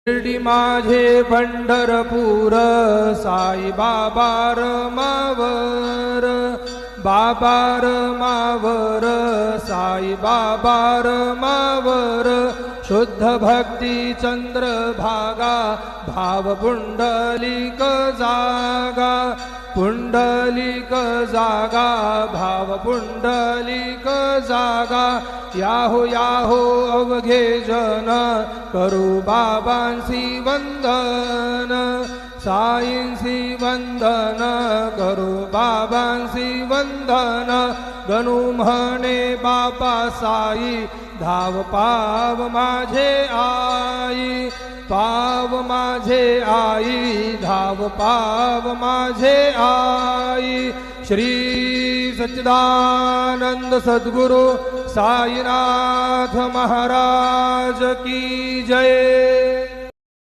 शिर्डी माझे पंढरपूर साई बाबा रमावर, बाबा रमावर साई बाबा रमावर, शुद्ध भक्ती चंद्रभागा भाव पुंडलिक जागा, पुंडलिक जागा भाव पुंडलिक जागा, याहो याहो अवघे जन करू बाबांसी वंदन, साईंसी वंदन करू बाबांसी वंदन, गणू म्हणे बापा साई धाव पाव माझे आई, पाव माझे आई धाव पाव माझे आई। श्री सच्चिदानंद सद्गुरु साईनाथ महाराज की जय।